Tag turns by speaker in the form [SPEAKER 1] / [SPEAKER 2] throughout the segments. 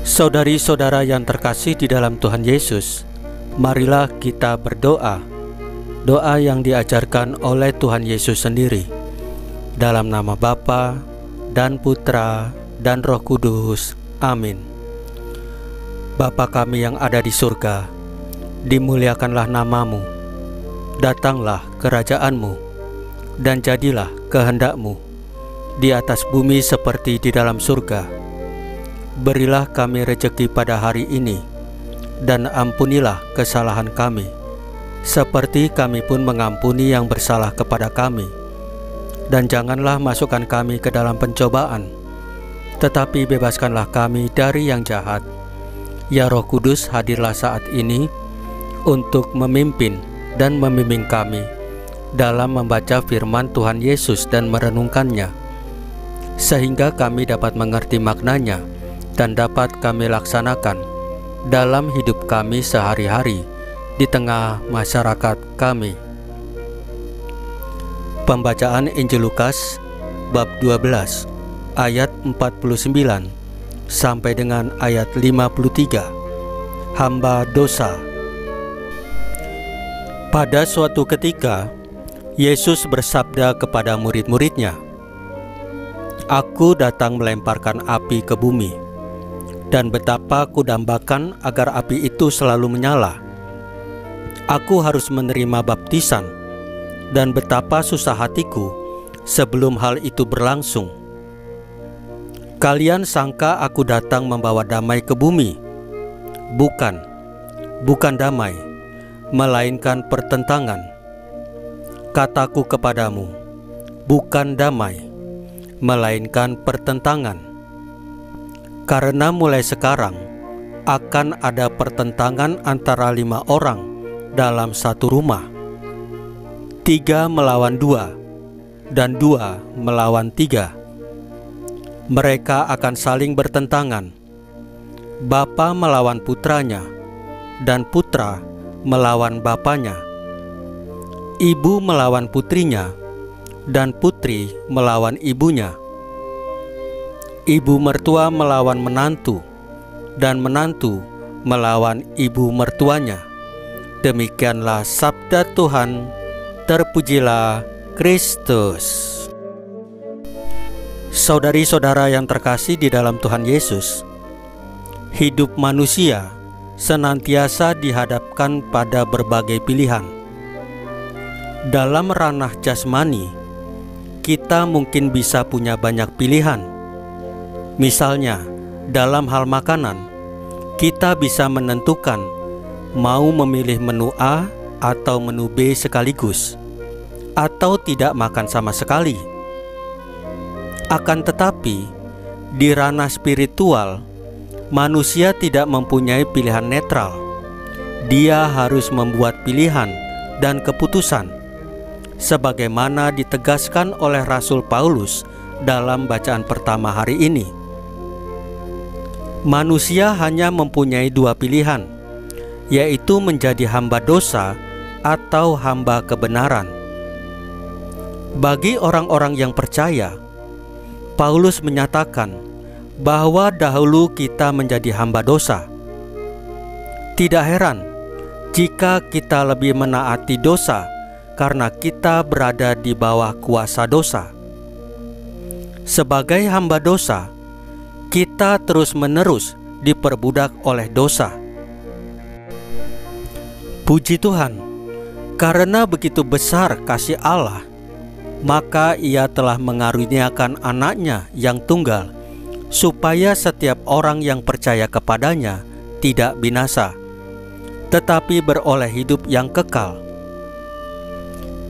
[SPEAKER 1] Saudari-saudara yang terkasih di dalam Tuhan Yesus, marilah kita berdoa. Doa yang diajarkan oleh Tuhan Yesus sendiri. Dalam nama Bapa dan Putra dan Roh Kudus. Amin. Bapa kami yang ada di surga, dimuliakanlah namamu. Datanglah kerajaan-Mu, dan jadilah kehendak-Mu di atas bumi seperti di dalam surga. Berilah kami rejeki pada hari ini, dan ampunilah kesalahan kami, seperti kami pun mengampuni yang bersalah kepada kami. Dan janganlah masukkan kami ke dalam pencobaan, tetapi bebaskanlah kami dari yang jahat. Ya Roh Kudus, hadirlah saat ini untuk memimpin dan membimbing kami dalam membaca firman Tuhan Yesus dan merenungkannya, sehingga kami dapat mengerti maknanya dan dapat kami laksanakan dalam hidup kami sehari-hari di tengah masyarakat kami. Pembacaan Injil Lukas bab 12 ayat 49 sampai dengan ayat 53. Hamba dosa. Pada suatu ketika Yesus bersabda kepada murid-muridnya, "Aku datang melemparkan api ke bumi, dan betapa kudambakan agar api itu selalu menyala. Aku harus menerima baptisan, dan betapa susah hatiku sebelum hal itu berlangsung. Kalian sangka aku datang membawa damai ke bumi? Bukan damai, melainkan pertentangan. Kataku kepadamu, bukan damai, melainkan pertentangan. Karena mulai sekarang akan ada pertentangan antara 5 orang dalam satu rumah, 3 melawan 2, dan 2 melawan 3. Mereka akan saling bertentangan. Bapa melawan putranya, dan putra melawan bapanya. Ibu melawan putrinya, dan putri melawan ibunya. Ibu mertua melawan menantu, dan menantu melawan ibu mertuanya." Demikianlah sabda Tuhan. Terpujilah Kristus. Saudari-saudara yang terkasih di dalam Tuhan Yesus, hidup manusia senantiasa dihadapkan pada berbagai pilihan. Dalam ranah jasmani, kita mungkin bisa punya banyak pilihan. Misalnya, dalam hal makanan, kita bisa menentukan mau memilih menu A atau menu B sekaligus, atau tidak makan sama sekali. Akan tetapi, di ranah spiritual, manusia tidak mempunyai pilihan netral. Dia harus membuat pilihan dan keputusan, sebagaimana ditegaskan oleh Rasul Paulus dalam bacaan pertama hari ini. Manusia hanya mempunyai 2 pilihan, yaitu menjadi hamba dosa atau hamba kebenaran. Bagi orang-orang yang percaya, Paulus menyatakan bahwa dahulu kita menjadi hamba dosa. Tidak heran jika kita lebih menaati dosa karena kita berada di bawah kuasa dosa. Sebagai hamba dosa, kita terus-menerus diperbudak oleh dosa. Puji Tuhan, karena begitu besar kasih Allah, maka Ia telah mengaruniakan anaknya yang tunggal, supaya setiap orang yang percaya kepadanya tidak binasa, tetapi beroleh hidup yang kekal.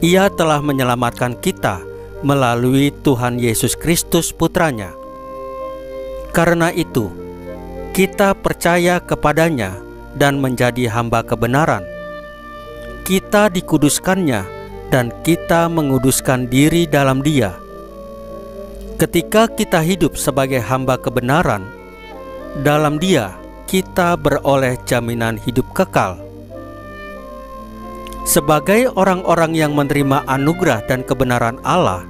[SPEAKER 1] Ia telah menyelamatkan kita melalui Tuhan Yesus Kristus Putranya. Karena itu, kita percaya kepadanya dan menjadi hamba kebenaran. Kita dikuduskannya dan kita menguduskan diri dalam Dia. Ketika kita hidup sebagai hamba kebenaran, dalam Dia kita beroleh jaminan hidup kekal. Sebagai orang-orang yang menerima anugerah dan kebenaran Allah,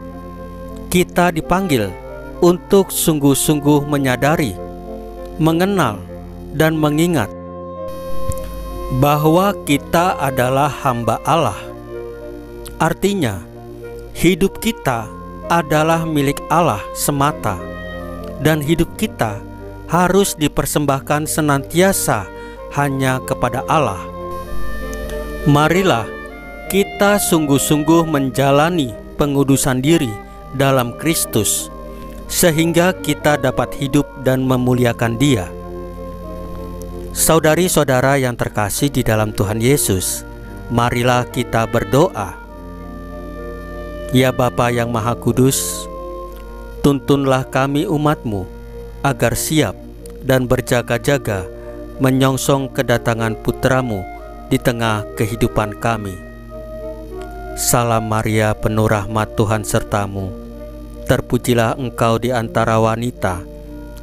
[SPEAKER 1] kita dipanggil untuk sungguh-sungguh menyadari, mengenal, dan mengingat bahwa kita adalah hamba Allah. Artinya, hidup kita adalah milik Allah semata, dan hidup kita harus dipersembahkan senantiasa hanya kepada Allah. Marilah kita sungguh-sungguh menjalani pengudusan diri dalam Kristus, sehingga kita dapat hidup dan memuliakan Dia. Saudari-saudara yang terkasih di dalam Tuhan Yesus, marilah kita berdoa. Ya Bapa yang Maha Kudus, tuntunlah kami umat-Mu agar siap dan berjaga-jaga menyongsong kedatangan Putra-Mu di tengah kehidupan kami. Salam Maria, penuh rahmat, Tuhan sertamu. Terpujilah engkau di antara wanita,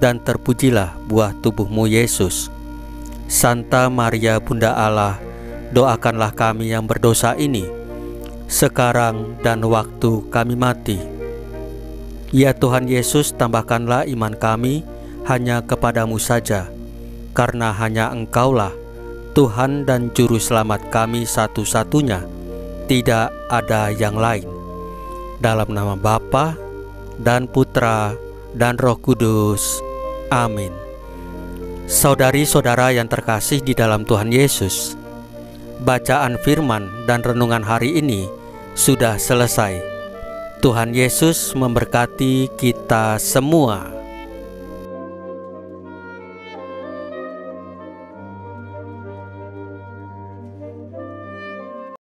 [SPEAKER 1] dan terpujilah buah tubuhmu Yesus. Santa Maria Bunda Allah, doakanlah kami yang berdosa ini, sekarang dan waktu kami mati. Ya Tuhan Yesus, tambahkanlah iman kami hanya kepadamu saja, karena hanya Engkaulah Tuhan dan Juru Selamat kami satu-satunya, tidak ada yang lain. Dalam nama Bapa dan Putra dan Roh Kudus. Amin. Saudari-saudara yang terkasih di dalam Tuhan Yesus, bacaan firman dan renungan hari ini sudah selesai. Tuhan Yesus memberkati kita semua.